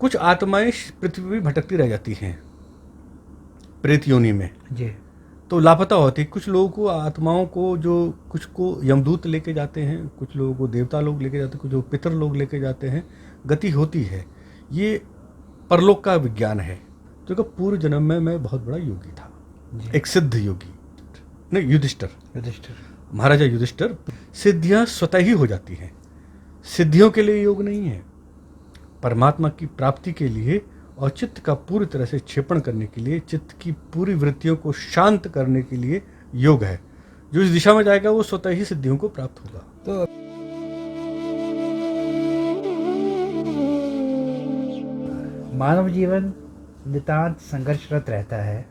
कुछ आत्माएं पृथ्वी पर भटकती रह जाती हैं प्रेत योनि में जी। तो लापता होती। कुछ लोगों को आत्माओं को जो कुछ को यमदूत लेके जाते हैं, कुछ लोगों को देवता लोग लेके जाते हैं, कुछ लोग पितर लोग लेके जाते हैं, गति होती है। ये परलोक का विज्ञान है। तो पूर्व जन्म में मैं बहुत बड़ा योगी था, एक सिद्ध योगी। नहीं, युधिष्ठिर, महाराजा युधिष्ठिर। सिद्धियां स्वतः ही हो जाती हैं। सिद्धियों के लिए योग नहीं है, परमात्मा की प्राप्ति के लिए और चित्त का पूरी तरह से क्षेपण करने के लिए, चित्त की पूरी वृत्तियों को शांत करने के लिए योग है। जो इस दिशा में जाएगा वो स्वतः ही सिद्धियों को प्राप्त होगा। तो मानव जीवन नितांत संघर्षरत रहता है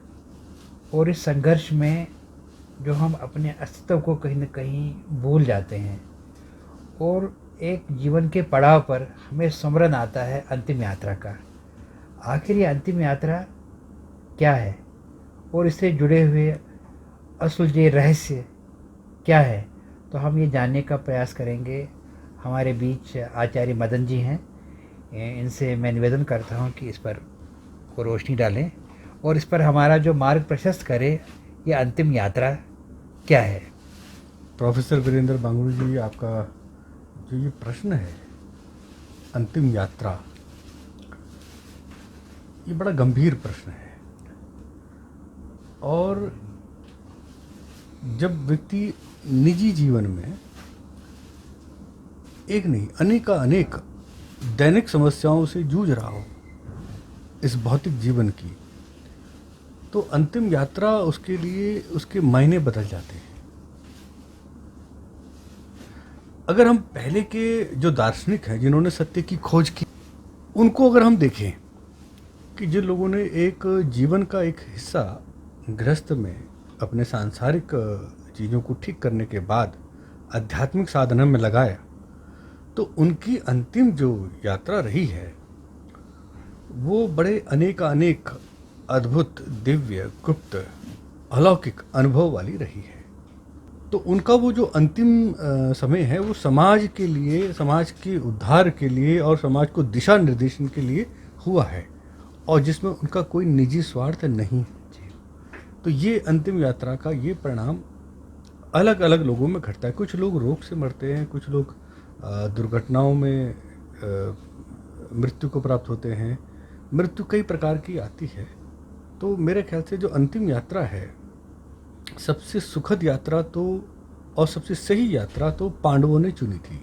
और इस संघर्ष में जो हम अपने अस्तित्व को कहीं न कहीं भूल जाते हैं और एक जीवन के पड़ाव पर हमें स्मरण आता है अंतिम यात्रा का। आखिर ये अंतिम यात्रा क्या है और इससे जुड़े हुए असुलझे रहस्य क्या है, तो हम ये जानने का प्रयास करेंगे। हमारे बीच आचार्य मदन जी हैं। इनसे मैं निवेदन करता हूँ कि इस पर वो रोशनी डालें और इस पर हमारा जो मार्ग प्रशस्त करे, ये अंतिम यात्रा क्या है। प्रोफेसर वीरेंद्र बांगुर जी, आपका जो ये प्रश्न है अंतिम यात्रा, ये बड़ा गंभीर प्रश्न है। और जब व्यक्ति निजी जीवन में एक नहीं अनेक दैनिक समस्याओं से जूझ रहा हो इस भौतिक जीवन की, तो अंतिम यात्रा उसके लिए उसके मायने बदल जाते हैं। अगर हम पहले के जो दार्शनिक हैं जिन्होंने सत्य की खोज की, उनको अगर हम देखें कि जिन लोगों ने एक जीवन का एक हिस्सा गृहस्थ में अपने सांसारिक चीज़ों को ठीक करने के बाद आध्यात्मिक साधना में लगाया, तो उनकी अंतिम जो यात्रा रही है वो बड़े अनेक अद्भुत, दिव्य, गुप्त, अलौकिक अनुभव वाली रही है। तो उनका वो जो अंतिम समय है वो समाज के लिए, समाज के उद्धार के लिए और समाज को दिशा निर्देशन के लिए हुआ है, और जिसमें उनका कोई निजी स्वार्थ नहीं। तो ये अंतिम यात्रा का ये परिणाम अलग अलग लोगों में घटता है। कुछ लोग रोग से मरते हैं, कुछ लोग दुर्घटनाओं में मृत्यु को प्राप्त होते हैं। मृत्यु कई प्रकार की आती है। तो मेरे ख्याल से जो अंतिम यात्रा है, सबसे सुखद यात्रा तो और सबसे सही यात्रा तो पांडवों ने चुनी थी।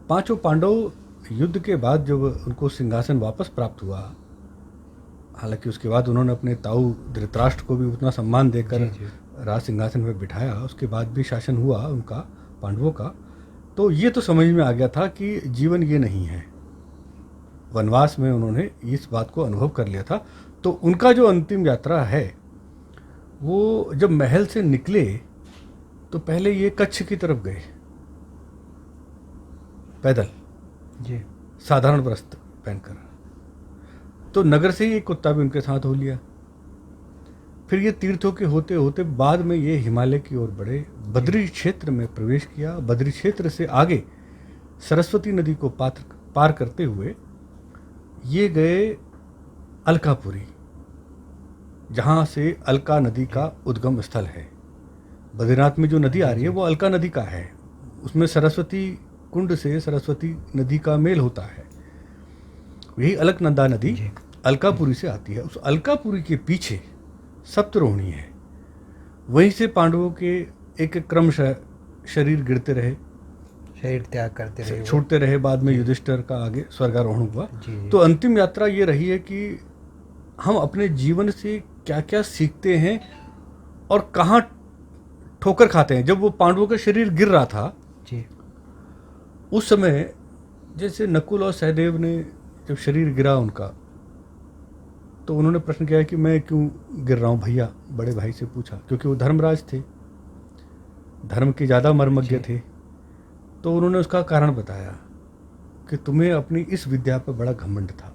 पांचों पांडव युद्ध के बाद जब उनको सिंहासन वापस प्राप्त हुआ, हालांकि उसके बाद उन्होंने अपने ताऊ धृतराष्ट्र को भी उतना सम्मान देकर राज सिंहासन पर बिठाया, उसके बाद भी शासन हुआ उनका, पांडवों का। तो ये तो समझ में आ गया था कि जीवन ये नहीं है। वनवास में उन्होंने इस बात को अनुभव कर लिया था। तो उनका जो अंतिम यात्रा है वो जब महल से निकले तो पहले ये कच्छ की तरफ गए पैदल जी, साधारण वस्त्र पहनकर। तो नगर से ही एक कुत्ता भी उनके साथ हो लिया। फिर ये तीर्थों के होते होते बाद में ये हिमालय की ओर बढ़े, बद्री क्षेत्र में प्रवेश किया। बद्री क्षेत्र से आगे सरस्वती नदी को पार करते हुए ये गए अलकापुरी, जहाँ से अलका नदी का उद्गम स्थल है। बद्रीनाथ में जो नदी आ रही है वो अलका नदी का है। उसमें सरस्वती कुंड से सरस्वती नदी का मेल होता है। यही अलकनंदा नदी अलकापुरी से आती है। उस अलकापुरी के पीछे सप्तरोहिणी है। वहीं से पांडवों के एक क्रमशः शरीर गिरते रहे, शरीर त्याग करते रहे, छूटते रहे। बाद में युधिष्ठिर का आगे स्वर्गारोहण हुआ। तो अंतिम यात्रा ये रही है कि हम अपने जीवन से क्या क्या सीखते हैं और कहाँ ठोकर खाते हैं। जब वो पांडवों का शरीर गिर रहा था जी, उस समय जैसे नकुल और सहदेव ने जब शरीर गिरा उनका, तो उन्होंने प्रश्न किया कि मैं क्यों गिर रहा हूँ भैया, बड़े भाई से पूछा, क्योंकि वो धर्मराज थे, धर्म के ज़्यादा मर्मज्ञ थे। तो उन्होंने उसका कारण बताया कि तुम्हें अपनी इस विद्या पर बड़ा घमंड था।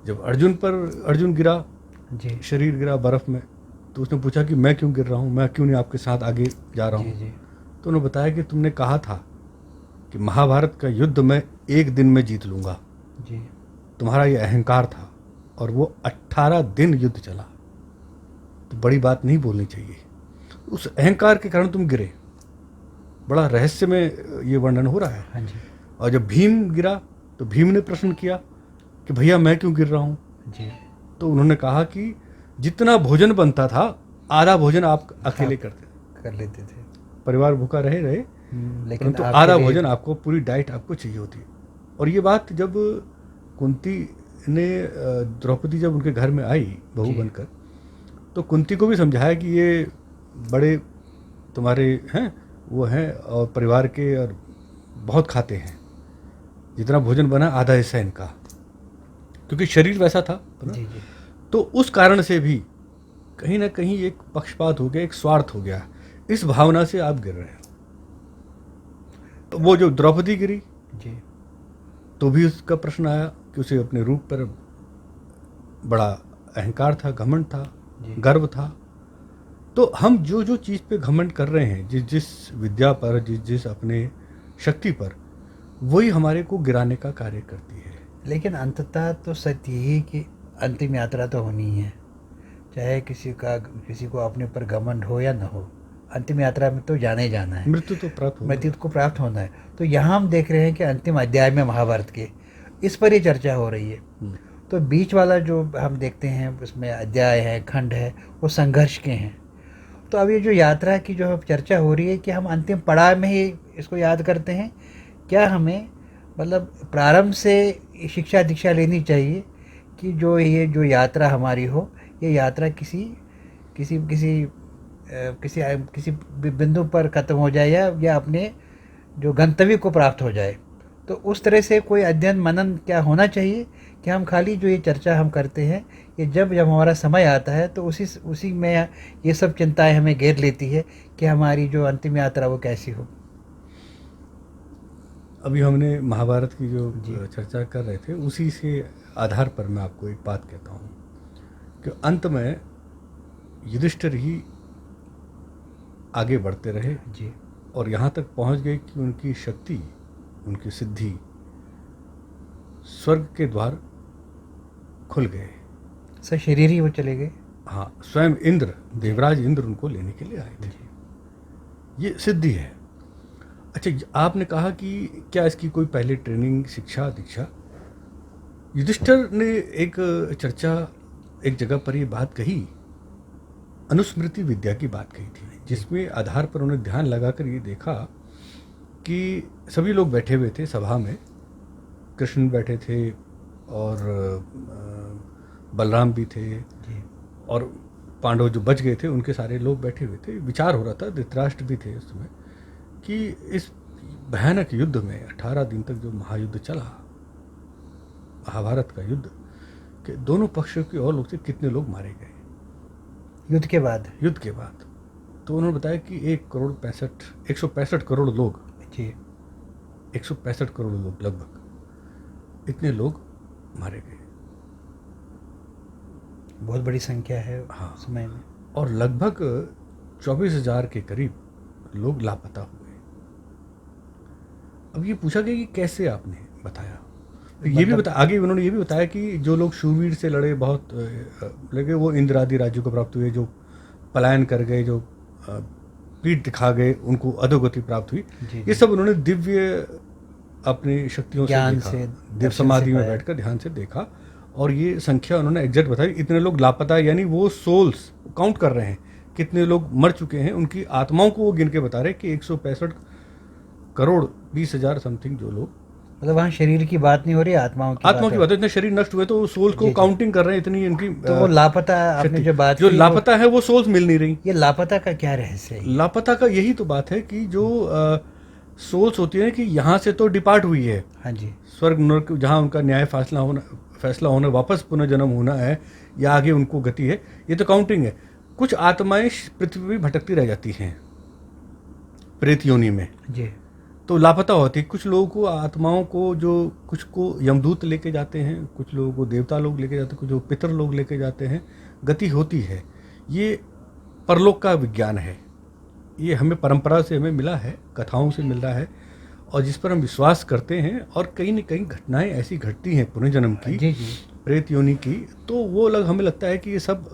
जब अर्जुन गिरा जी, शरीर गिरा बर्फ में, तो उसने पूछा कि मैं क्यों गिर रहा हूँ, मैं क्यों नहीं आपके साथ आगे जा रहा हूँ। तो उन्होंने बताया कि तुमने कहा था कि महाभारत का युद्ध में एक दिन में जीत लूँगा। जी। तुम्हारा ये अहंकार था और वो 18 दिन युद्ध चला। तो बड़ी बात नहीं बोलनी चाहिए, उस अहंकार के कारण तुम गिरे। बड़ा रहस्य में ये वर्णन हो रहा है। हाँ जी। और जब भीम गिरा तो भीम ने प्रश्न किया कि भैया मैं क्यों गिर रहा हूँ। जी। तो उन्होंने कहा कि जितना भोजन बनता था आधा भोजन आप अकेले कर लेते थे। परिवार भूखा रहे लेकिन परंतु आपके आधा लिए भोजन आपको, पूरी डाइट आपको चाहिए होती। और ये बात जब कुंती ने द्रौपदी जब उनके घर में आई बहू जी। बनकर, तो कुंती को भी समझाया कि ये बड़े तुम्हारे हैं वो हैं और परिवार के और बहुत खाते हैं, जितना भोजन बना आधा हिस्सा इनका, क्योंकि शरीर वैसा था। जी जी। तो उस कारण से भी कहीं ना कहीं एक पक्षपात हो गया, एक स्वार्थ हो गया। इस भावना से आप गिर रहे हैं। तो वो जो द्रौपदी गिरी जी। तो भी उसका प्रश्न आया कि उसे अपने रूप पर बड़ा अहंकार था, घमंड था, जी। गर्व था। तो हम जो जो चीज़ पे घमंड कर रहे हैं, जिस जिस विद्या पर, जिस जिस अपने शक्ति पर, वही हमारे को गिराने का कार्य करती है। लेकिन अंततः तो सत्य यही कि अंतिम यात्रा तो होनी ही है, चाहे किसी को अपने ऊपर घमंड हो या न हो, अंतिम यात्रा में तो जाना ही जाना है, मृत्यु तो प्राप्त होगा। मृत्यु को प्राप्त होना है। तो यहाँ हम देख रहे हैं कि अंतिम अध्याय में महाभारत के इस पर ही चर्चा हो रही है। तो बीच वाला जो हम देखते हैं उसमें अध्याय है, खंड है, वो संघर्ष के हैं। तो अब ये जो यात्रा की जो चर्चा हो रही है कि हम अंतिम पड़ाव में ही इसको याद करते हैं, क्या हमें मतलब प्रारंभ से शिक्षा दीक्षा लेनी चाहिए कि जो यात्रा हमारी हो, ये यात्रा किसी किसी किसी किसी किसी बिंदु पर ख़त्म हो जाए या अपने जो गंतव्य को प्राप्त हो जाए। तो उस तरह से कोई अध्ययन मनन क्या होना चाहिए कि हम खाली जो ये चर्चा हम करते हैं, ये जब हमारा समय आता है तो उसी में ये सब चिंताएं हमें घेर लेती है कि हमारी जो अंतिम यात्रा वो कैसी हो। अभी हमने महाभारत की जो चर्चा कर रहे थे, उसी से आधार पर मैं आपको एक बात कहता हूँ कि अंत में युधिष्ठिर ही आगे बढ़ते रहे जी। और यहाँ तक पहुँच गए कि उनकी शक्ति, उनकी सिद्धि, स्वर्ग के द्वार खुल गए। सशरीर ही वो चले गए। हाँ, स्वयं इंद्र, देवराज इंद्र उनको लेने के लिए आए थे। ये सिद्धि है। अच्छा, आपने कहा कि क्या इसकी कोई पहले ट्रेनिंग, शिक्षा दीक्षा? युधिष्ठिर ने एक चर्चा, एक जगह पर ये बात कही, अनुस्मृति विद्या की बात कही थी, जिसमें आधार पर उन्होंने ध्यान लगाकर ये देखा कि सभी लोग बैठे हुए थे सभा में। कृष्ण बैठे थे और बलराम भी थे और पांडव जो बच गए थे उनके सारे लोग बैठे हुए थे। विचार हो रहा था, धृतराष्ट्र भी थे उस समय, कि इस भयानक युद्ध में 18 दिन तक जो महायुद्ध चला, महाभारत का युद्ध, कि दोनों पक्षों के और लोग थे, कितने लोग मारे गए युद्ध के बाद। तो उन्होंने बताया कि 165 करोड़ लोग जी। 165 करोड़ लोग लगभग, इतने लोग मारे गए। बहुत बड़ी संख्या है। हाँ, समय में। और लगभग 24,000 के करीब लोग लापता हुए। अब ये पूछा गया कि कैसे आपने बताया, तो ये भी आगे उन्होंने ये भी बताया कि जो लोग शूरवीर से लड़े, बहुत लगे, वो इंद्र आदि राज्यों को प्राप्त हुए, जो पलायन कर गए, जो पीठ दिखा गए, उनको अधोगति प्राप्त हुई। ये सब उन्होंने दिव्य अपनी शक्तियों से देखा, दिव्य समाधि में बैठकर ध्यान से देखा, और ये संख्या उन्होंने एग्जैक्ट बताई। इतने लोग लापता, यानी वो सोल्स काउंट कर रहे हैं, कितने लोग मर चुके हैं, उनकी आत्माओं को वो गिन के बता रहे कि 165 करोड़ 20,000 समथिंग जो लोग, मतलब वहाँ शरीर की बात नहीं हो रही, आत्माओं की बात है। इतने शरीर नष्ट हुए तो सोल्स को काउंटिंग कर रहे हैं, इतनी इनकी। तो वो लापता, आपने जो बात जो लापता है वो सोल्स मिल नहीं रही। ये लापता का क्या रहस्य है? लापता का यही तो बात है कि जो सोल्स होती है कि यहाँ से तो डिपार्ट हुई है, हाँ जी, स्वर्ग नरक जहाँ उनका न्याय फैसला होना, वापस पुनर्जन्म होना है, या आगे उनको गति है, ये तो काउंटिंग है। कुछ आत्माएं पृथ्वी में भटकती रह जाती हैं प्रेत योनि में जी, तो लापता होती है। कुछ लोगों को, आत्माओं को, जो कुछ को यमदूत लेके जाते हैं, कुछ लोगों को देवता लोग लेके जाते हैं, कुछ लोग पितर लोग लेके जाते हैं, गति होती है। ये परलोक का विज्ञान है, ये हमें परंपरा से हमें मिला है, कथाओं से मिल रहा है। और जिस पर हम विश्वास करते हैं, और कहीं न कहीं घटनाएं ऐसी घटती हैं पुनर्जन्म की, जी जी प्रेत योनि की, तो वो हमें लगता है कि ये सब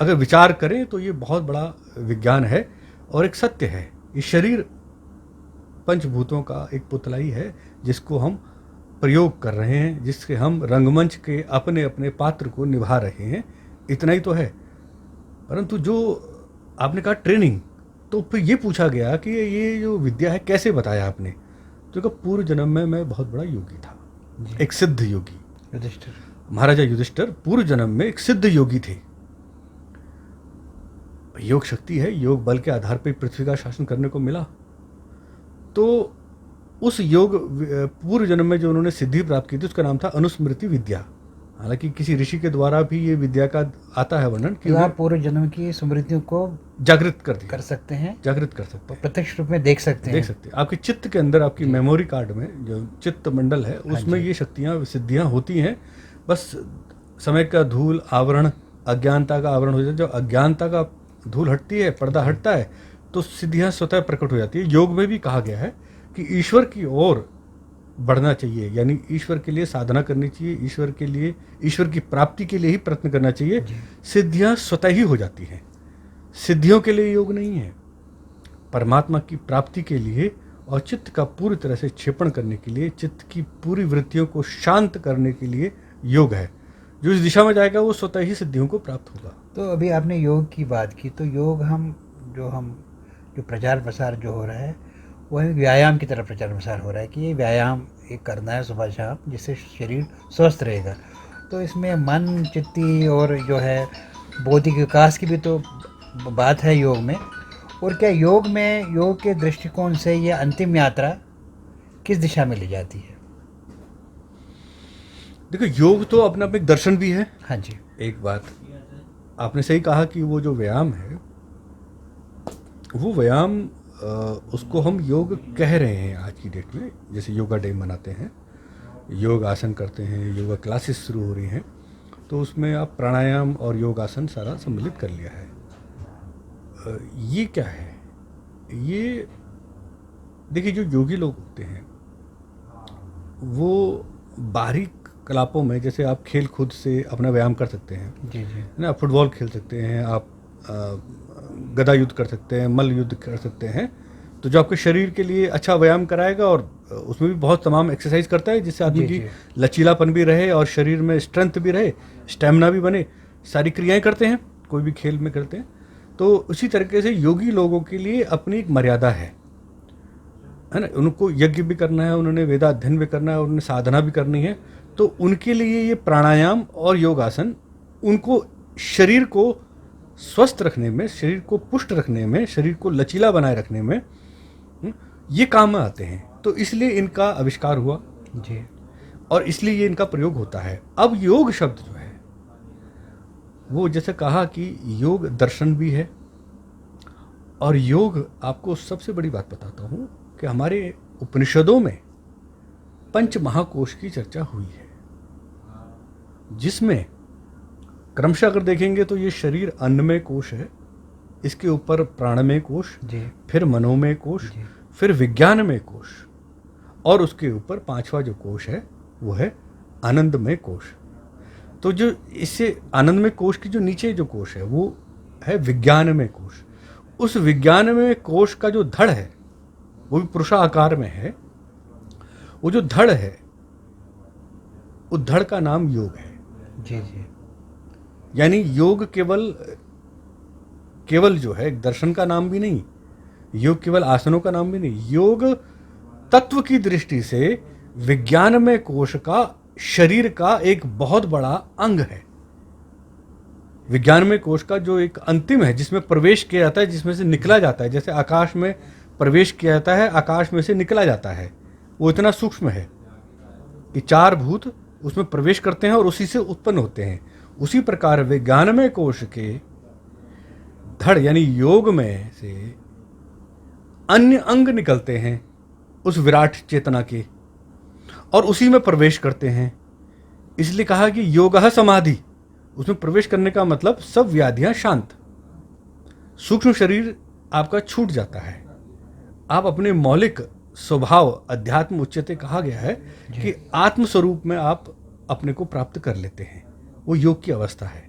अगर विचार करें तो ये बहुत बड़ा विज्ञान है और एक सत्य है। ये शरीर पंचभूतों का एक पुतला ही है जिसको हम प्रयोग कर रहे हैं, जिसके हम रंगमंच के अपने अपने पात्र को निभा रहे हैं, इतना ही तो है। परंतु जो आपने कहा ट्रेनिंग, तो फिर ये पूछा गया कि ये जो विद्या है कैसे बताया आपने, तो कहा पूर्व जन्म में मैं बहुत बड़ा योगी था, एक सिद्ध योगी। युधिष्ठिर, महाराजा युधिष्ठिर पूर्व जन्म में एक सिद्ध योगी थे। योग शक्ति है, योग बल के आधार पर पृथ्वी का शासन करने को मिला। तो उस योग पूर्व जन्म में जो उन्होंने सिद्धि प्राप्त की थी उसका नाम था अनुस्मृति विद्या। हालांकि किसी ऋषि के द्वारा भी ये विद्या का आता है वर्णन कि आप पूर्व जन्म की स्मृतियों को जागृत कर सकते हैं, जागृत कर सकते हैं, प्रत्यक्ष रूप में देख सकते हैं। आपके चित्त के अंदर, आपकी मेमोरी कार्ड में जो चित्त मंडल है उसमें ये शक्तियाँ सिद्धियाँ होती हैं। बस समय का धूल आवरण, अज्ञानता का आवरण हो जाता है। जब अज्ञानता का धूल हटती है, पर्दा हटता है, तो सिद्धियाँ स्वतः प्रकट हो जाती है। योग में भी कहा गया है कि ईश्वर की ओर बढ़ना चाहिए, यानी ईश्वर के लिए साधना करनी चाहिए, ईश्वर के लिए, ईश्वर की प्राप्ति के लिए ही प्रयत्न करना चाहिए। सिद्धियां स्वतः ही हो जाती हैं। सिद्धियों के लिए योग नहीं है, परमात्मा की प्राप्ति के लिए और चित्त का पूरी तरह से क्षेपण करने के लिए, चित्त की पूरी वृत्तियों को शांत करने के लिए योग है। जो इस दिशा में जाएगा वो स्वतः ही सिद्धियों को प्राप्त होगा। तो अभी आपने योग की बात की, तो योग जो प्रचार प्रसार जो हो रहा है वो है व्यायाम की तरफ प्रचार प्रसार हो रहा है कि ये व्यायाम एक करना है सुबह शाम, जिससे शरीर स्वस्थ रहेगा। तो इसमें मन, चित्ती और जो है बौद्धिक विकास की भी तो बात है योग में। और क्या योग में, योग के दृष्टिकोण से ये अंतिम यात्रा किस दिशा में ले जाती है? देखो, योग तो अपना एक दर्शन भी है। हाँ जी, एक बात आपने सही कहा कि वो जो व्यायाम है, वो व्यायाम उसको हम योग कह रहे हैं आज की डेट में। जैसे योगा डे मनाते हैं, योग आसन करते हैं, योगा क्लासेस शुरू हो रही हैं, तो उसमें आप प्राणायाम और योग आसन सारा सम्मिलित कर लिया है। ये क्या है? ये देखिए, जो योगी लोग होते हैं वो बारीक कलापों में, जैसे आप खेल कूद से अपना व्यायाम कर सकते हैं, जी जी, ना, आप फुटबॉल खेल सकते हैं, आप गदा युद्ध कर सकते हैं, मल्ल युद्ध कर सकते हैं, तो जो आपके शरीर के लिए अच्छा व्यायाम कराएगा, और उसमें भी बहुत तमाम एक्सरसाइज करता है जिससे आदमी की लचीलापन भी रहे और शरीर में स्ट्रेंथ भी रहे, स्टेमिना भी बने, सारी क्रियाएं करते हैं, कोई भी खेल में करते हैं। तो उसी तरीके से योगी लोगों के लिए अपनी एक मर्यादा है ना। उनको यज्ञ भी करना है, उन्होंने वेदाध्ययन भी करना है, उन्होंने साधना भी करनी है। तो उनके लिए ये प्राणायाम और योगासन उनको शरीर को स्वस्थ रखने में, शरीर को पुष्ट रखने में, शरीर को लचीला बनाए रखने में ये काम में आते हैं। तो इसलिए इनका आविष्कार हुआ जी, और इसलिए ये इनका प्रयोग होता है। अब योग शब्द जो है वो, जैसे कहा कि योग दर्शन भी है, और योग, आपको सबसे बड़ी बात बताता हूँ कि हमारे उपनिषदों में पंच महाकोश की चर्चा हुई है, जिसमें क्रमशः अगर देखेंगे तो ये शरीर अन्नमय कोश है, इसके ऊपर प्राणमय कोश, फिर मनोमय कोश, फिर विज्ञानमय कोश, और उसके ऊपर पांचवा जो कोश है वो है आनंदमय कोश। तो जो इससे आनंदमय कोश की जो नीचे जो कोश है वो है विज्ञानमय कोश। उस विज्ञानमय कोश का जो धड़ है वो भी पुरुषा आकार में है। वो जो धड़ है, उस धड़ का नाम योग है। जी जी, यानी योग केवल जो है दर्शन का नाम भी नहीं, योग केवल आसनों का नाम भी नहीं, योग तत्व की दृष्टि से विज्ञानमय कोश का, शरीर का एक बहुत बड़ा अंग है। विज्ञानमय कोश का जो एक अंतिम है, जिसमें प्रवेश किया जाता है, जिसमें से निकला जाता है। जैसे आकाश में प्रवेश किया जाता है, आकाश में से निकला जाता है, वो इतना सूक्ष्म है कि चार भूत उसमें प्रवेश करते हैं और उसी से उत्पन्न होते हैं। उसी प्रकार विज्ञानमय कोश के धड़ यानी योग में से अन्य अंग निकलते हैं उस विराट चेतना के, और उसी में प्रवेश करते हैं। इसलिए कहा कि योगः समाधि, उसमें प्रवेश करने का मतलब सब व्याधियां शांत, सूक्ष्म शरीर आपका छूट जाता है, आप अपने मौलिक स्वभाव अध्यात्म उच्चते कहा गया है कि आत्म स्वरूप में आप अपने को प्राप्त कर लेते हैं, वो योग की अवस्था है।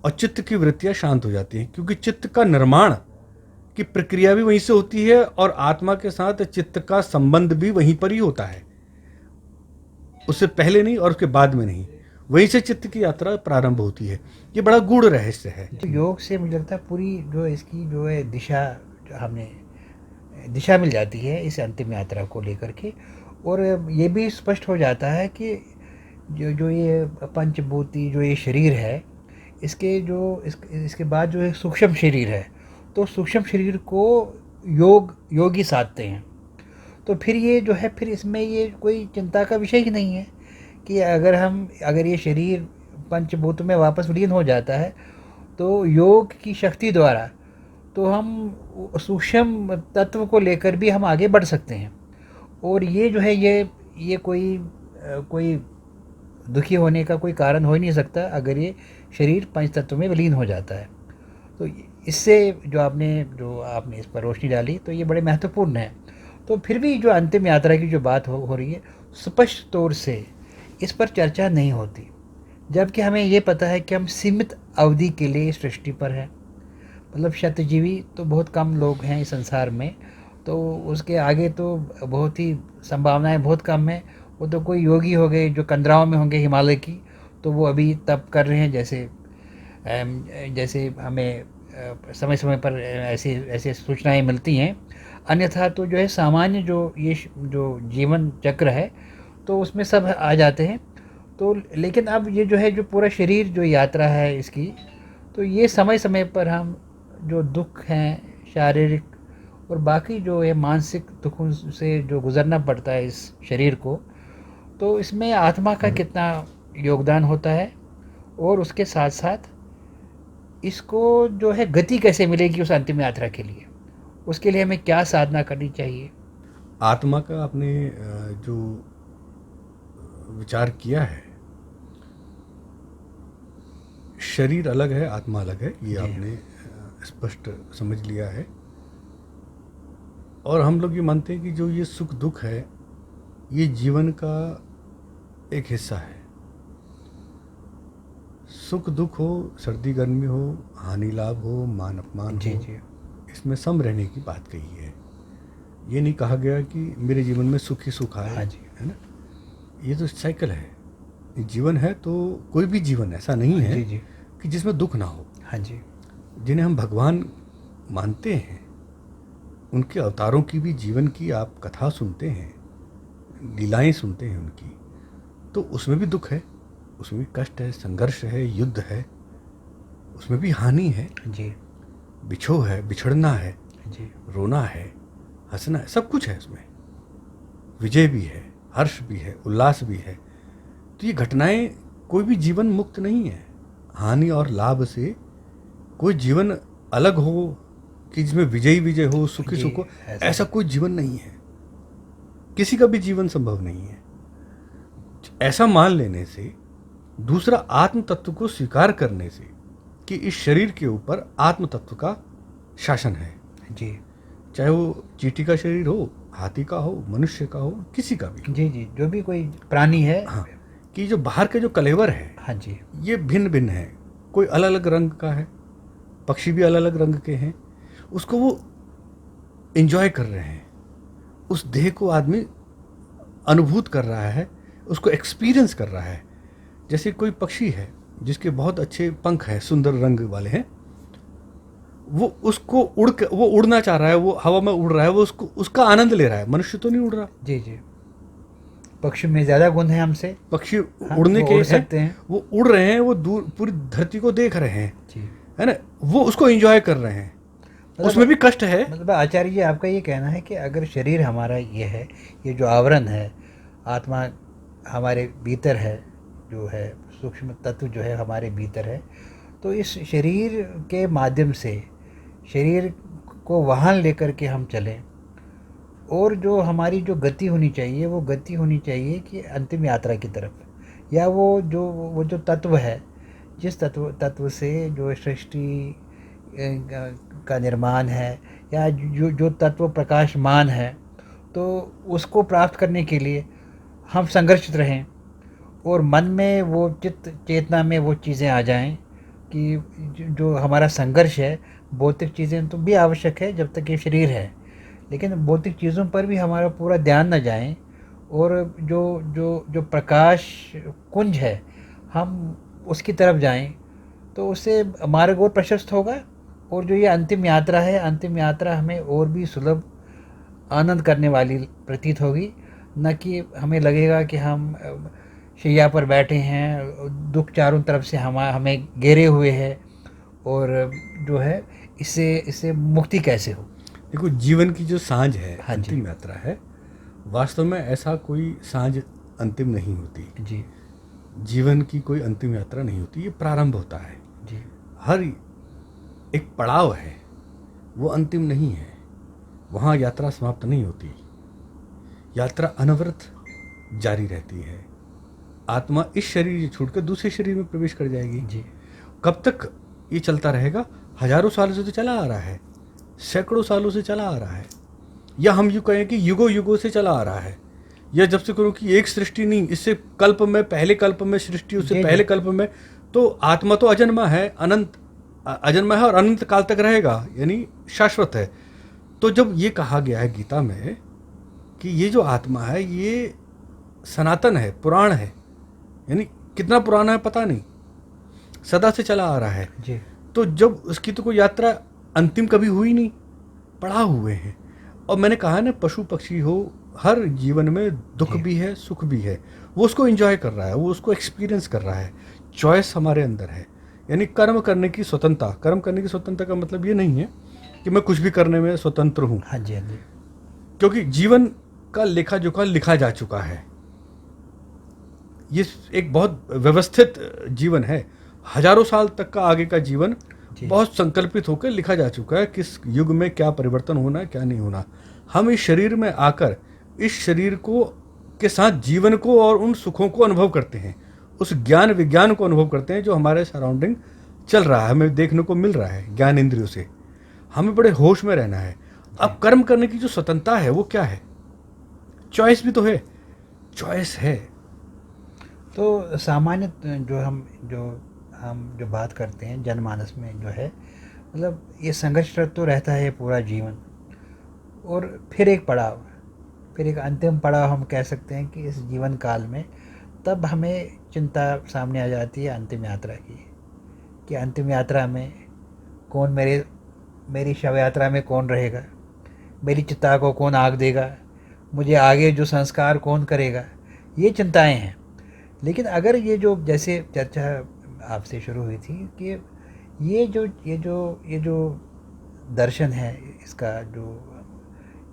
और चित्त की वृत्तियां शांत हो जाती हैं, क्योंकि चित्त का निर्माण की प्रक्रिया भी वहीं से होती है और आत्मा के साथ चित्त का संबंध भी वहीं पर ही होता है, उससे पहले नहीं और उसके बाद में नहीं। वहीं से चित्त की यात्रा प्रारंभ होती है। ये बड़ा गूढ़ रहस्य है। तो योग से मुझे लगता है पूरी जो इसकी जो है दिशा, जो हमें दिशा मिल जाती है इस अंतिम यात्रा को लेकर के। और ये भी स्पष्ट हो जाता है कि जो ये पंचभूति, जो ये शरीर है, इसके बाद जो एक सूक्ष्म शरीर है, तो सूक्ष्म शरीर को योगी साधते हैं। तो फिर ये जो है, फिर इसमें ये कोई चिंता का विषय ही नहीं है कि अगर ये शरीर पंचभूत में वापस विलीन हो जाता है, तो योग की शक्ति द्वारा तो हम सूक्ष्म तत्व को लेकर भी हम आगे बढ़ सकते हैं। और ये जो है, ये कोई दुखी होने का कोई कारण हो ही नहीं सकता अगर ये शरीर पंच तत्व में विलीन हो जाता है। तो इससे जो आपने इस पर रोशनी डाली, तो ये बड़े महत्वपूर्ण है। तो फिर भी जो अंतिम यात्रा की जो बात हो रही है, स्पष्ट तौर से इस पर चर्चा नहीं होती, जबकि हमें ये पता है कि हम सीमित अवधि के लिए इस सृष्टि पर हैं। मतलब शतजीवी तो बहुत कम लोग हैं इस संसार में, तो उसके आगे तो बहुत ही संभावनाएं बहुत कम हैं। वो तो कोई योगी हो गए जो कंदराओं में होंगे हिमालय की, तो वो अभी तप कर रहे हैं, जैसे हमें समय समय पर ऐसे सूचनाएं मिलती हैं। अन्यथा तो जो है सामान्य जो जीवन चक्र है, तो उसमें सब आ जाते हैं। तो लेकिन अब ये जो है, जो पूरा शरीर जो यात्रा है इसकी, तो ये समय समय पर हम जो दुख हैं शारीरिक और बाकी जो है मानसिक दुखों से जो गुज़रना पड़ता है इस शरीर को, तो इसमें आत्मा का कितना योगदान होता है, और उसके साथ साथ इसको जो है गति कैसे मिलेगी उस अंतिम यात्रा के लिए, उसके लिए हमें क्या साधना करनी चाहिए। आत्मा का आपने जो विचार किया है, शरीर अलग है, आत्मा अलग है, ये आपने स्पष्ट समझ लिया है। और हम लोग ये मानते हैं कि जो ये सुख दुख है, ये जीवन का एक हिस्सा है। सुख दुख हो, सर्दी गर्मी हो, हानि लाभ हो, मान अपमान हो, इसमें सम रहने की बात कही है। ये नहीं कहा गया कि मेरे जीवन में सुख ही सुख आए, है ना। ये तो साइकिल है, जीवन है तो कोई भी जीवन ऐसा नहीं है कि जिसमें दुख ना हो। हाँ जी। जिन्हें हम भगवान मानते हैं, उनके अवतारों की भी जीवन की आप कथा सुनते हैं, लीलाएं सुनते हैं उनकी, तो उसमें भी दुख है, उसमें भी कष्ट है, संघर्ष है, युद्ध है, उसमें भी हानि है जी, बिछो है, बिछड़ना है जी, रोना है, हंसना है, सब कुछ है उसमें। विजय भी है, हर्ष भी है, उल्लास भी है। तो ये घटनाएं, कोई भी जीवन मुक्त नहीं है हानि और लाभ से। कोई जीवन अलग हो कि जिसमें विजयी विजय हो, सुखी सुख हो, ऐसा कोई जीवन नहीं है। किसी का भी जीवन संभव नहीं है। ऐसा मान लेने से, दूसरा आत्म तत्व को स्वीकार करने से कि इस शरीर के ऊपर आत्म तत्व का शासन है जी, चाहे वो चींटी का शरीर हो, हाथी का हो, मनुष्य का हो, किसी का भी। जी जी, जो भी कोई प्राणी है। हाँ, कि जो बाहर के जो कलेवर है, हाँ जी, ये भिन्न भिन्न है। कोई अलग अलग रंग का है, पक्षी भी अलग अलग रंग के हैं, उसको वो एंजॉय कर रहे हैं। उस देह को आदमी अनुभूत कर रहा है, उसको एक्सपीरियंस कर रहा है। जैसे कोई पक्षी है जिसके बहुत अच्छे पंख हैं, सुंदर रंग वाले हैं, वो उड़ना चाह रहा है, वो हवा में उड़ रहा है, वो उसका आनंद ले रहा है। मनुष्य तो नहीं उड़ रहा। जी जी, पक्षी में ज़्यादा गुण है हमसे। पक्षी हाँ, उड़ने के उड़ सकते हैं, वो उड़ रहे हैं, वो दूर पूरी धरती को देख रहे हैं जी, है ना, वो उसको एंजॉय कर रहे हैं। उसमें भी कष्ट है। मतलब आचार्य जी, आपका ये कहना है कि अगर शरीर हमारा ये है, ये जो आवरण है, आत्मा हमारे भीतर है, जो है सूक्ष्म तत्व जो है हमारे भीतर है, तो इस शरीर के माध्यम से शरीर को वाहन लेकर के हम चलें, और जो हमारी जो गति होनी चाहिए, वो गति होनी चाहिए कि अंतिम यात्रा की तरफ, या वो जो तत्व है, जिस तत्व से जो सृष्टि का निर्माण है, या जो तत्व प्रकाशमान है, तो उसको प्राप्त करने के लिए हम संघर्षित रहें और मन में वो चित्त चेतना में वो चीज़ें आ जाएं कि जो हमारा संघर्ष है, भौतिक चीज़ें तो भी आवश्यक है जब तक ये शरीर है, लेकिन भौतिक चीज़ों पर भी हमारा पूरा ध्यान न जाए और जो जो जो प्रकाश कुंज है हम उसकी तरफ जाएं, तो उससे मार्ग और प्रशस्त होगा और जो ये अंतिम यात्रा है, अंतिम यात्रा हमें और भी सुलभ आनंद करने वाली प्रतीत होगी, न कि हमें लगेगा कि हम शैया पर बैठे हैं, दुख चारों तरफ से हमें घेरे हुए है और जो है इससे मुक्ति कैसे हो। देखो, जीवन की जो सांझ है, हाँ जी। अंतिम यात्रा है, वास्तव में ऐसा कोई सांझ अंतिम नहीं होती। जी जीवन की कोई अंतिम यात्रा नहीं होती, ये प्रारंभ होता है। जी हर एक पड़ाव है, वो अंतिम नहीं है, वहाँ यात्रा समाप्त नहीं होती, यात्रा अनवरत जारी रहती है। आत्मा इस शरीर छोड़कर दूसरे शरीर में प्रवेश कर जाएगी। जी कब तक ये चलता रहेगा? हजारों सालों से तो चला आ रहा है, सैकड़ों सालों से चला आ रहा है, या हम यूँ कहें कि युगों युगों से चला आ रहा है। या जब से करो कि एक सृष्टि नहीं, इससे कल्प में, पहले कल्प में सृष्टि, उससे जी, पहले जी। कल्प में, तो आत्मा तो अजन्मा है, अजन्मा है और अनंत काल तक रहेगा, यानी शाश्वत है। तो जब ये कहा गया है गीता में कि ये जो आत्मा है ये सनातन है, पुराण है, यानी कितना पुराना है पता नहीं, सदा से चला आ रहा है। जी तो जब उसकी तो कोई यात्रा अंतिम कभी हुई नहीं, पड़ा हुए हैं। और मैंने कहा ना, पशु पक्षी हो, हर जीवन में दुख जी। भी है, सुख भी है, वो उसको एंजॉय कर रहा है, वो उसको एक्सपीरियंस कर रहा है। चॉइस हमारे अंदर है, यानी कर्म करने की स्वतंत्रता। कर्म करने की स्वतंत्रता का मतलब ये नहीं है कि मैं कुछ भी करने में स्वतंत्र हूँ, हाँ जी, हाँ जी। क्योंकि जीवन का लेखा जोखा लिखा जा चुका है। ये एक बहुत व्यवस्थित जीवन है, हजारों साल तक का आगे का जीवन जी। बहुत संकल्पित होकर लिखा जा चुका है, किस युग में क्या परिवर्तन होना है, क्या नहीं होना। हम इस शरीर में आकर इस शरीर को के साथ जीवन को और उन सुखों को अनुभव करते हैं, उस ज्ञान विज्ञान को अनुभव करते हैं जो हमारे सराउंडिंग चल रहा है, हमें देखने को मिल रहा है ज्ञान इंद्रियों से। हमें बड़े होश में रहना है। अब कर्म करने की जो स्वतंत्रता है वो क्या है? चॉइस भी तो है, चॉइस है। तो सामान्य जो बात करते हैं जनमानस में जो है, मतलब ये संघर्षरत तो रहता है पूरा जीवन, और फिर एक पड़ाव, फिर एक अंतिम पड़ाव हम कह सकते हैं कि इस जीवन काल में तब हमें चिंता सामने आ जाती है अंतिम यात्रा की, कि अंतिम यात्रा में कौन मेरी शव यात्रा में कौन रहेगा, मेरी चिता को कौन आग देगा, मुझे आगे जो संस्कार कौन करेगा, ये चिंताएं हैं। लेकिन अगर ये जो जैसे चर्चा आपसे शुरू हुई थी कि ये जो दर्शन है, इसका जो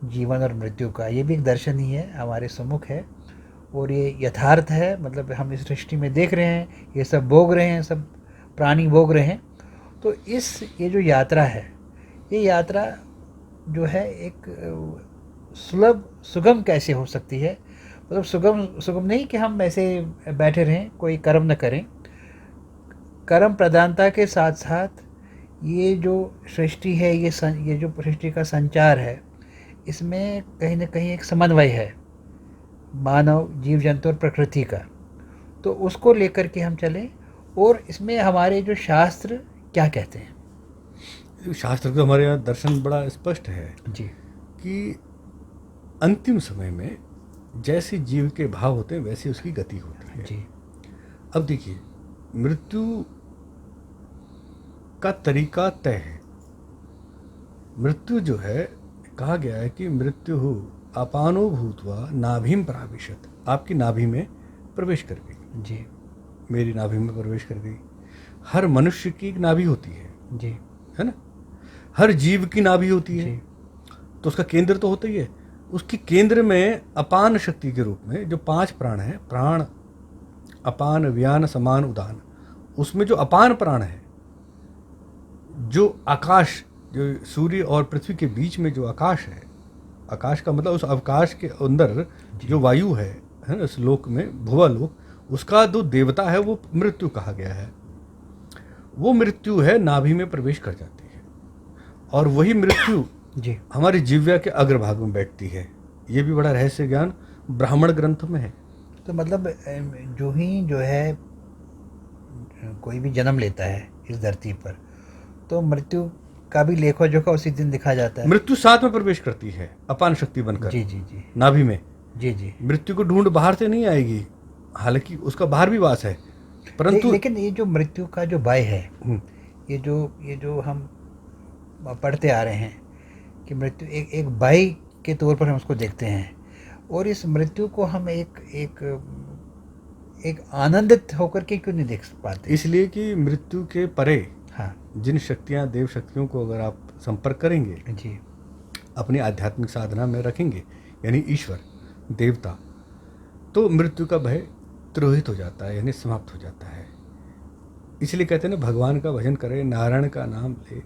जीवन और मृत्यु का, ये भी एक दर्शन ही है, हमारे सम्मुख है और ये यथार्थ है। मतलब हम इस सृष्टि में देख रहे हैं, ये सब भोग रहे हैं, सब प्राणी भोग रहे हैं। तो ये जो यात्रा है, ये यात्रा जो है एक सुलभ सुगम कैसे हो सकती है? मतलब सुगम नहीं कि हम ऐसे बैठे रहें, कोई कर्म न करें। कर्म प्रधानता के साथ साथ ये जो सृष्टि है, ये जो सृष्टि का संचार है, इसमें कहीं ना कहीं एक समन्वय है मानव, जीव जंतु और प्रकृति का। तो उसको लेकर के हम चलें, और इसमें हमारे जो शास्त्र क्या कहते हैं? शास्त्र तो हमारे यहाँ दर्शन बड़ा स्पष्ट है जी कि अंतिम समय में जैसे जीव के भाव होते हैं वैसी उसकी गति होती है। जी अब देखिए, मृत्यु का तरीका तय है। मृत्यु जो है, कहा गया है कि मृत्यु अपानो भूतवा नाभिम प्राविशत, आपकी नाभि में प्रवेश कर गई। जी मेरी नाभि में प्रवेश कर गई। हर मनुष्य की एक नाभि होती है जी है ना? हर जीव की नाभि होती है, जी तो उसका केंद्र तो होता ही है। उसके केंद्र में अपान शक्ति के रूप में जो 5 प्राण है, प्राण अपान व्यान समान उदान, उसमें जो अपान प्राण है, जो आकाश, जो सूर्य और पृथ्वी के बीच में जो आकाश है, आकाश का मतलब उस अवकाश के अंदर जो वायु है ना, इस लोक में भुवा लोक, उसका जो देवता है वो मृत्यु कहा गया है। वो मृत्यु है नाभि में प्रवेश कर जाती है, और वही मृत्यु जी हमारी जिह्वा के अग्रभाग में बैठती है, ये भी बड़ा रहस्य ज्ञान ब्राह्मण ग्रंथ में है। तो मतलब जो है कोई भी जन्म लेता है इस धरती पर, तो मृत्यु का भी लेखा जोखा उसी दिन दिखा जाता है। मृत्यु साथ में प्रवेश करती है अपान शक्ति बनकर, जी जी जी नाभि में। जी जी। मृत्यु को ढूंढ बाहर से नहीं आएगी, हालांकि उसका बाहर भी वास है, परंतु लेकिन ये जो मृत्यु का जो भय है, हम्म, ये जो हम पढ़ते आ रहे हैं कि मृत्यु एक भय के तौर पर हम उसको देखते हैं, और इस मृत्यु को हम एक आनंदित होकर के क्यों नहीं देख पाते? इसलिए कि मृत्यु के परे हाँ जिन शक्तियां, देव शक्तियों को अगर आप संपर्क करेंगे, जी अपनी आध्यात्मिक साधना में रखेंगे, यानी ईश्वर, देवता, तो मृत्यु का भय तिरोहित हो जाता है, यानी समाप्त हो जाता है। इसलिए कहते हैं ना, भगवान का भजन करें, नारायण का नाम ले,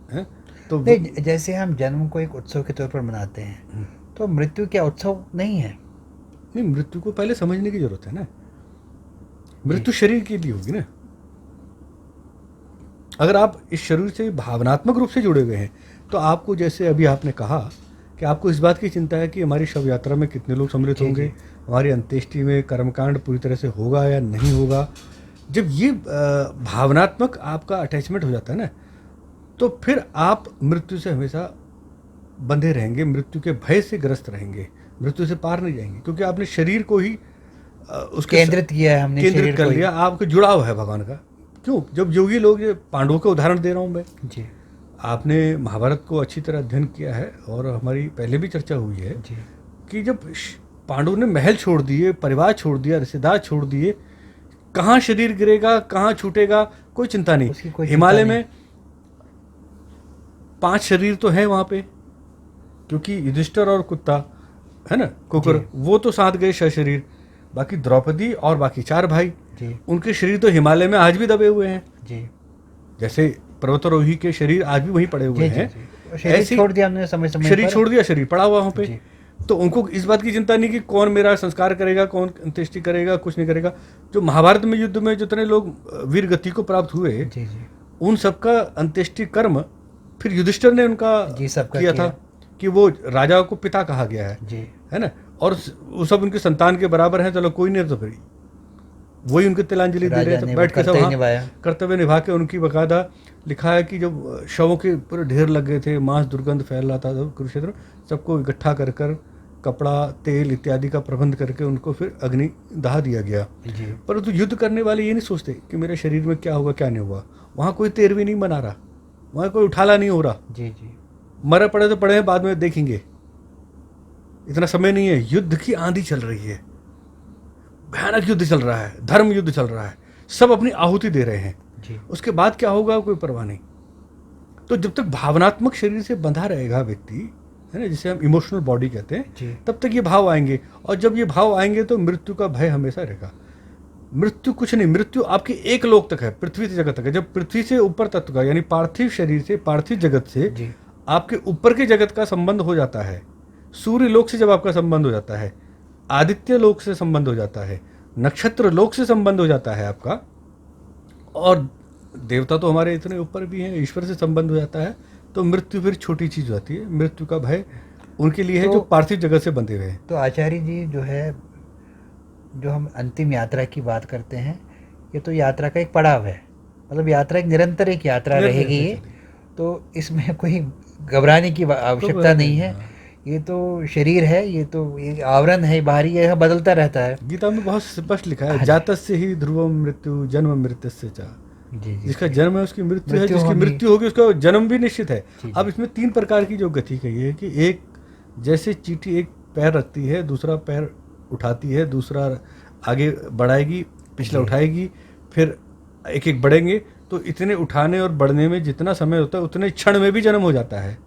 हैं? तो नहीं, जैसे हम जन्म को एक उत्सव के तौर पर मनाते हैं, तो मृत्यु क्या उत्सव नहीं है? नहीं, मृत्यु को पहले समझने की जरूरत है ना। मृत्यु शरीर के लिए होगी ना। अगर आप इस शरीर से भावनात्मक रूप से जुड़े हुए हैं, तो आपको, जैसे अभी आपने कहा कि आपको इस बात की चिंता है कि हमारी शव यात्रा में कितने लोग सम्मिलित होंगे, हमारी अंत्येष्टि में कर्मकांड पूरी तरह से होगा या नहीं होगा। जब ये भावनात्मक आपका अटैचमेंट हो जाता है ना, तो फिर आप मृत्यु से हमेशा बंधे रहेंगे, मृत्यु के भय से ग्रस्त रहेंगे, मृत्यु से पार नहीं जाएंगे, क्योंकि आपने शरीर को ही उसके केंद्रित किया है, हमने केंद्रित शरीर कर को ही। लिया। आपको जुड़ाव है भगवान का। क्यों? जब योगी लोग, ये पांडवों का उदाहरण दे रहा हूँ मैं, जी आपने महाभारत को अच्छी तरह अध्ययन किया है और हमारी पहले भी चर्चा हुई है जी कि जब पांडवों ने महल छोड़ दिए, परिवार छोड़ दिया, रिश्तेदार छोड़ दिए, कहाँ शरीर गिरेगा, कहाँ छूटेगा, कोई चिंता उसकी नहीं। कोई हिमालय चिंता में 5 शरीर तो है वहाँ पे, क्योंकि युधिष्ठिर और कुत्ता है ना, कुकुर, वो तो साथ गए शरीर। बाकी द्रौपदी और बाकी 4 भाई, जी उनके शरीर तो हिमालय में आज भी दबे हुए हैं। जी जैसे पर्वतारोही के शरीर आज भी वहीं पड़े हुए जी हैं। जी। शरीर छोड़ दिया हमने समय समय शरीर पर। छोड़ दिया, शरीर पड़ा हुआ वहाँ पे। जी। तो उनको इस बात की चिंता नहीं कि कौन मेरा संस्कार करेगा, कौन अंत्येष्टि करेगा, कुछ नहीं करेगा। जो महाभारत में युद्ध में जितने लोग वीर गति को प्राप्त हुए, जी जी उन सबका अंत्येष्टि कर्म फिर युधिष्ठिर ने उनका जी सबका किया था, कि वो राजा को पिता कहा गया जी है ना, और वो सब उनके संतान के बराबर हैं। चलो कोई नहीं, तो फिर वही उनके तिलांजलि दे रहे राजा थे, ने बैठ के सब कर्तव्य वहाँ निभाया। कर्तव्य निभा के। उनकी बकायदा लिखा है कि जब शवों के पूरे ढेर लग गए थे, मांस दुर्गंध फैल रहा था, तो कुरुक्षेत्र में सबको इकट्ठा कर कर कपड़ा, तेल इत्यादि का प्रबंध करके उनको फिर अग्नि दहा दिया गया। जी परंतु युद्ध करने वाले ये नहीं सोचते कि मेरे शरीर में क्या होगा क्या नहीं हुआ। वहाँ कोई तेरवी नहीं बना रहा, वहाँ कोई उठाला नहीं हो रहा। जी जी मरे पड़े तो पड़े हैं, बाद में देखेंगे, इतना समय नहीं है। युद्ध की आंधी चल रही है, भयानक युद्ध चल रहा है, धर्म युद्ध चल रहा है, सब अपनी आहुति दे रहे हैं। जी उसके बाद क्या होगा कोई परवाह नहीं। तो जब तक भावनात्मक शरीर से बंधा रहेगा व्यक्ति, है ना, जिसे हम इमोशनल बॉडी कहते हैं, जी तब तक ये भाव आएंगे। और जब ये भाव आएंगे तो मृत्यु का भय हमेशा रहेगा। मृत्यु कुछ नहीं, मृत्यु आपके एक लोक तक है, पृथ्वी से जगत तक है। जब पृथ्वी से ऊपर तत्व का, यानी पार्थिव शरीर से, पार्थिव जगत से जी आपके ऊपर के जगत का संबंध हो जाता है, सूर्य लोक से जब आपका संबंध हो जाता है, आदित्य लोक से संबंध हो जाता है, नक्षत्र लोक से संबंध हो जाता है आपका, और देवता तो हमारे इतने ऊपर भी हैं, ईश्वर से संबंध हो जाता है, तो मृत्यु फिर छोटी चीज होती है। मृत्यु का भय उनके लिए है जो पार्थिव जगत से बंधे हुए हैं। तो आचार्य जी, जो है, जो हम अंतिम यात्रा की बात करते हैं, ये तो यात्रा का एक पड़ाव है, मतलब यात्रा एक निरंतर एक यात्रा रहेगी ये, तो इसमें कोई घबराने की आवश्यकता नहीं है। ये तो शरीर है, ये तो एक आवरण है बाहरी, यह बदलता रहता है। गीता में बहुत स्पष्ट लिखा है, जातस्य ही ध्रुवम मृत्यु जन्म मृत्युस्य च। जी जी जिसका जन्म है उसकी मृत्यु है, मृत्यु जिसकी होगी। मृत्यु होगी उसका जन्म भी निश्चित है। जी, जी। अब इसमें 3 प्रकार की जो गति कही है कि एक, जैसे चींटी एक पैर रखती है, दूसरा पैर उठाती है, दूसरा आगे बढ़ाएगी, पिछला उठाएगी, फिर एक एक बढ़ेंगे, तो इतने उठाने और बढ़ने में जितना समय होता है उतने क्षण में भी जन्म हो जाता है।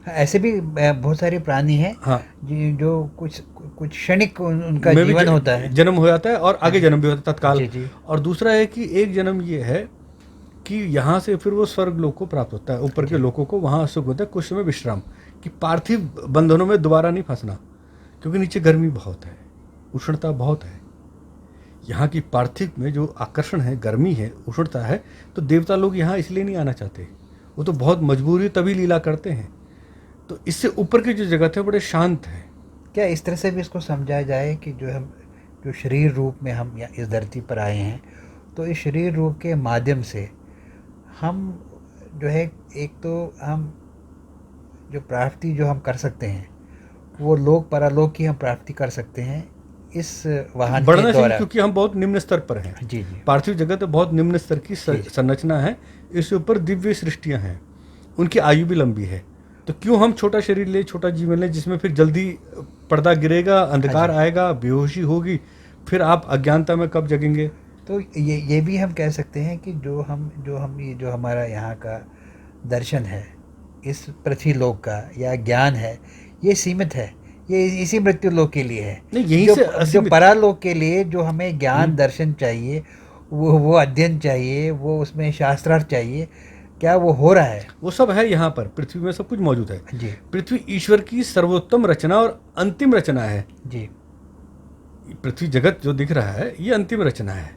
ऐसे भी बहुत सारे प्राणी हैं, हाँ, जो कुछ कुछ क्षणिक उनका में भी जीवन होता है। जन्म हो जाता है और आगे जन्म भी होता है तत्काल। जी, जी। और दूसरा है कि एक जन्म ये है कि यहाँ से फिर वो स्वर्ग लोक को प्राप्त होता है, ऊपर के लोकों को, वहाँ सुख होता है, कुछ समय विश्राम, कि पार्थिव बंधनों में दोबारा नहीं फंसना, क्योंकि नीचे गर्मी बहुत है, उष्णता बहुत है। यहाँ की पार्थिव में जो आकर्षण है, गर्मी है, उष्णता है, तो देवता लोग यहाँ इसलिए नहीं आना चाहते, वो तो बहुत मजबूरी तभी लीला करते हैं। तो इससे ऊपर की जो जगत है बड़े शांत है, क्या इस तरह से भी इसको समझा जाए कि जो शरीर रूप में हम या इस धरती पर आए हैं, तो इस शरीर रूप के माध्यम से हम जो है, एक तो हम जो प्राप्ति जो हम कर सकते हैं, वो लोक परलोक की हम प्राप्ति कर सकते हैं इस वाहन के बढ़ना चाहिए, द्वारा। क्योंकि हम बहुत निम्न स्तर पर हैं। जी जी पार्थिव जगत बहुत निम्न स्तर की जी जी। संरचना है। इसके ऊपर दिव्य सृष्टियां हैं, उनकी आयु भी लंबी है। तो क्यों हम छोटा शरीर ले, छोटा जीवन ले, जिसमें फिर जल्दी पर्दा गिरेगा, अंधकार हाँ जी। आएगा, बेहोशी होगी, फिर आप अज्ञानता में कब जगेंगे। तो ये भी हम कह सकते हैं कि ये जो हमारा यहाँ का दर्शन है, इस पृथ्वी लोक का या ज्ञान है, ये सीमित है। ये इसी मृत्यु लोक के लिए है। नहीं, यहीं जो से जो असीमित। परालोक के लिए जो हमें ज्ञान दर्शन चाहिए, वो अध्ययन चाहिए, वो उसमें शास्त्रार्थ चाहिए, क्या वो हो रहा है? वो सब है यहाँ पर, पृथ्वी में सब कुछ मौजूद है। जी पृथ्वी ईश्वर की सर्वोत्तम रचना और अंतिम रचना है। जी पृथ्वी जगत जो दिख रहा है, ये अंतिम रचना है,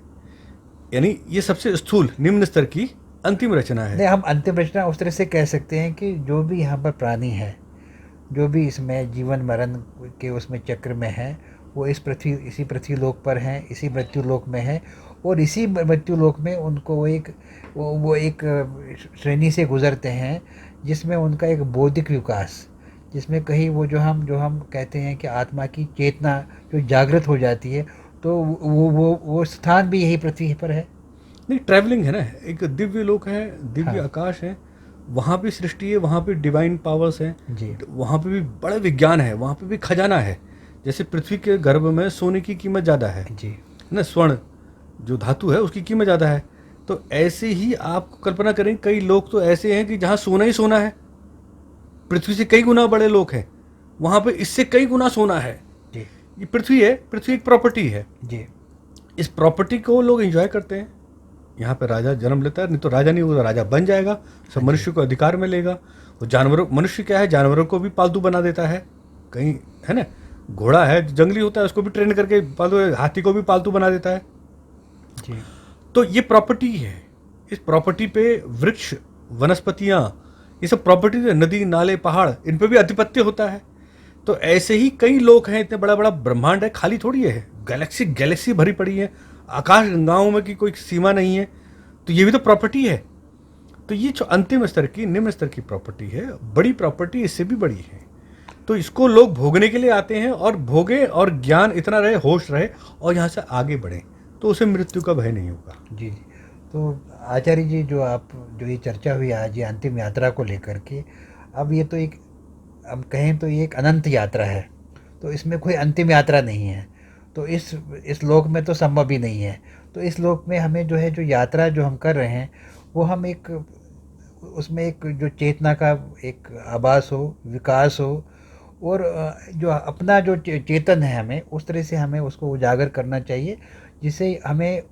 यानी ये सबसे स्थूल निम्न स्तर की अंतिम रचना है। नहीं, हम अंतिम रचना उस तरह से कह सकते हैं कि जो भी यहाँ पर प्राणी है, जो भी इसमें जीवन मरण के उसमें चक्र में है, वो इसी पृथ्वी लोक पर हैं, इसी मृत्यु लोक में है। और इसी मृत्यु लोक में उनको वो एक श्रेणी से गुजरते हैं, जिसमें उनका एक बौद्धिक विकास, जिसमें कहीं वो जो हम कहते हैं कि आत्मा की चेतना जो जागृत हो जाती है, तो वो स्थान भी यही पृथ्वी पर है। नहीं, ट्रैवलिंग है ना, एक दिव्य लोक है, दिव्य हाँ आकाश है, वहाँ भी सृष्टि है, वहाँ भी डिवाइन पावर्स हैं, जी वहाँ पे भी बड़ा विज्ञान है, वहाँ पे भी खजाना है। जैसे पृथ्वी के गर्भ में सोने की कीमत ज़्यादा है जी ना, स्वर्ण जो धातु है उसकी कीमत ज़्यादा है। तो ऐसे ही आप कल्पना करें, कई लोग तो ऐसे हैं कि जहाँ सोना ही सोना है, पृथ्वी से कई गुना बड़े लोग हैं, वहाँ पे इससे कई गुना सोना है। जी ये पृथ्वी है, पृथ्वी एक प्रॉपर्टी है। जी इस प्रॉपर्टी को लोग एंजॉय करते हैं। यहाँ पे राजा जन्म लेता है, नहीं तो राजा नहीं होगा, राजा बन जाएगा, सब मनुष्य को अधिकार में लेगा। वो जानवरों, मनुष्य क्या है, जानवरों को भी पालतू बना देता है कहीं, है ना। घोड़ा है जंगली होता है, उसको भी ट्रेन करके पालतू, हाथी को भी पालतू बना देता है। जी तो ये प्रॉपर्टी है। इस प्रॉपर्टी पे वृक्ष, वनस्पतियाँ, ये सब प्रॉपर्टी है। नदी नाले पहाड़, इन पे भी आधिपत्य होता है। तो ऐसे ही कई लोग हैं, इतने बड़ा बड़ा ब्रह्मांड है, खाली थोड़ी है, गैलेक्सी गैलेक्सी भरी पड़ी है, आकाश गंगाओं में की कोई सीमा नहीं है। तो ये भी तो प्रॉपर्टी है। तो ये जो अंतिम स्तर की, निम्न स्तर की प्रॉपर्टी है, बड़ी प्रॉपर्टी इससे भी बड़ी है। तो इसको लोग भोगने के लिए आते हैं, और भोगे और ज्ञान इतना रहे, होश रहे, और यहाँ से आगे बढ़े, तो उसे मृत्यु का भय नहीं होगा। जी जी। तो आचार्य जी, जो ये चर्चा हुई आज ये अंतिम यात्रा को लेकर के, अब ये तो एक, हम कहें तो ये एक अनंत यात्रा है, तो इसमें कोई अंतिम यात्रा नहीं है। तो इस लोक में तो संभव ही नहीं है। तो इस लोक में हमें जो है, जो यात्रा जो हम कर रहे हैं, वो हम एक उसमें एक जो चेतना का एक आभास हो, विकास हो, और जो अपना जो चेतन है, हमें उस तरह से हमें उसको उजागर करना चाहिए, जिससे हमें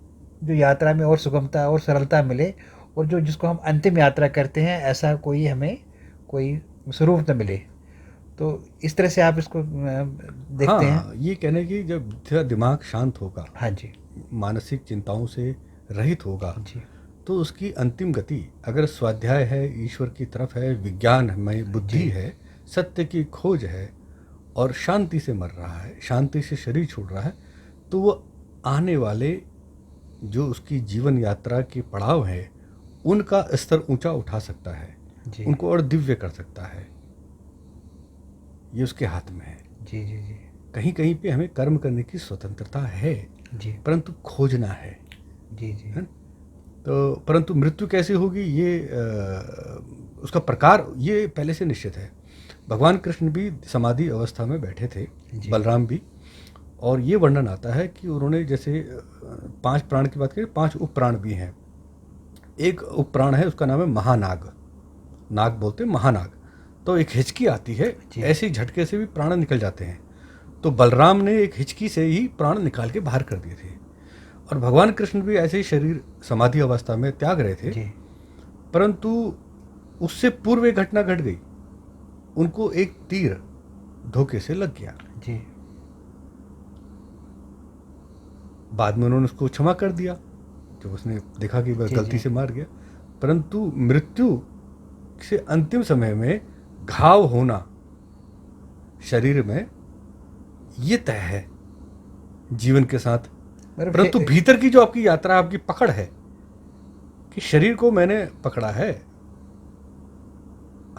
जो यात्रा में और सुगमता और सरलता मिले, और जिसको हम अंतिम यात्रा करते हैं, ऐसा कोई स्वरूप न मिले। तो इस तरह से आप इसको देखते हैं? हाँ, ये कहने की, जब तेरा दिमाग शांत होगा, हाँ जी मानसिक चिंताओं से रहित होगा, जी तो उसकी अंतिम गति अगर स्वाध्याय है, ईश्वर की तरफ है, विज्ञान में बुद्धि जी है, सत्य की खोज है, और शांति से मर रहा है, शांति से शरीर छोड़ रहा है, तो वो आने वाले जो उसकी जीवन यात्रा के पड़ाव है, उनका स्तर ऊंचा उठा सकता है, जी उनको और दिव्य कर सकता है। ये उसके हाथ में है। जी जी जी कहीं कहीं पे हमें कर्म करने की स्वतंत्रता है, जी परंतु खोजना है। जी जी है? तो परंतु मृत्यु कैसे होगी, ये उसका प्रकार ये पहले से निश्चित है। भगवान कृष्ण भी समाधि अवस्था में बैठे थे, बलराम भी, और ये वर्णन आता है कि उन्होंने जैसे 5 प्राण की बात करें, 5 उप प्राण भी हैं। एक उप प्राण है, उसका नाम है महानाग, नाग बोलते हैं महानाग। तो एक हिचकी आती है, ऐसे ही झटके से भी प्राण निकल जाते हैं। तो बलराम ने एक हिचकी से ही प्राण निकाल के बाहर कर दिए थे, और भगवान कृष्ण भी ऐसे ही शरीर समाधि अवस्था में त्याग रहे थे। जी परंतु उससे पूर्व एक घटना घट गई, उनको एक तीर धोखे से लग गया। जी बाद में उन्होंने उसको क्षमा कर दिया, जब उसने देखा कि वह गलती से मार गया। परंतु मृत्यु से अंतिम समय में घाव होना शरीर में, ये तय है जीवन के साथ। मतलब परंतु भीतर की जो आपकी यात्रा, आपकी पकड़ है कि शरीर को मैंने पकड़ा है,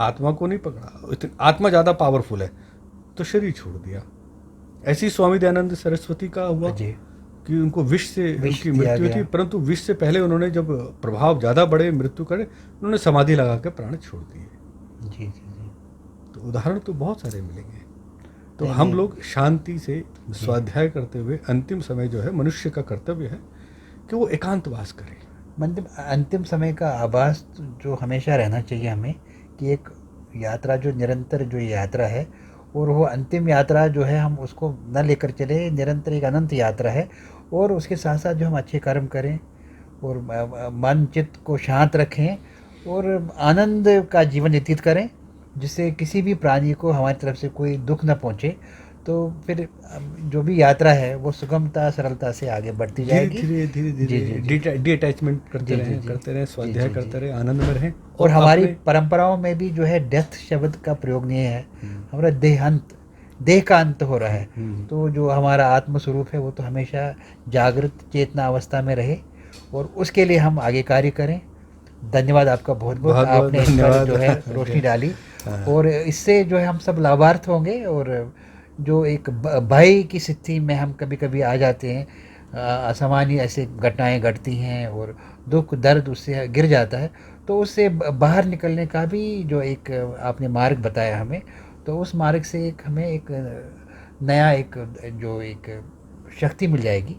आत्मा को नहीं पकड़ा। आत्मा ज़्यादा पावरफुल है तो शरीर छोड़ दिया। ऐसे ही स्वामी दयानंद सरस्वती का हुआ जी, कि उनको विष से विष उनकी दिया मृत्यु गया। थी, परंतु विष से पहले उन्होंने, जब प्रभाव ज़्यादा बढ़े, मृत्यु करे, उन्होंने समाधि लगा के प्राण छोड़ दिए। जी जी जी। तो उदाहरण तो बहुत सारे मिलेंगे। तो नहीं, हम नहीं। लोग शांति से स्वाध्याय करते हुए अंतिम समय जो है मनुष्य का कर्तव्य है कि वो एकांतवास करे। मतलब अंतिम समय का आभास जो हमेशा रहना चाहिए हमें, कि एक यात्रा जो निरंतर जो यात्रा है, और वो अंतिम यात्रा जो है हम उसको न लेकर चले, निरंतर एक अनंत यात्रा है। और उसके साथ साथ जो हम अच्छे कर्म करें और मन चित्त को शांत रखें और आनंद का जीवन व्यतीत करें, जिससे किसी भी प्राणी को हमारी तरफ से कोई दुख न पहुँचे। तो फिर जो भी यात्रा है वो सुगमता सरलता से आगे बढ़ती धीरे जाएगी। धीरे धीरे जी जी जी। धीरे डिटैचमेंट करते जी, जी, रहें, जी। करते रहें, जी, स्वाध्याय जी, करते जी। रहें, आनंद में रहें। और हमारी अपने परंपराओं में भी जो है डेथ शब्द का प्रयोग नहीं है। हमारा देहांत, देह का अंत हो रहा है। तो जो हमारा आत्म स्वरूप है वो तो हमेशा जागृत चेतना अवस्था में रहे, और उसके लिए हम आगे कार्य करें। धन्यवाद आपका बहुत बहुत, बहुत बहुत आपने इस पर धन्यवाद। जो है रोशनी डाली। और इससे जो है हम सब लाभार्थ होंगे। और जो एक भय की स्थिति में हम कभी कभी आ जाते हैं, असामान्य ऐसे घटनाएं घटती हैं और दुख दर्द उससे गिर जाता है, तो उससे बाहर निकलने का भी जो एक आपने मार्ग बताया हमें, तो उस मार्ग से एक हमें एक नया एक जो एक शक्ति मिल जाएगी।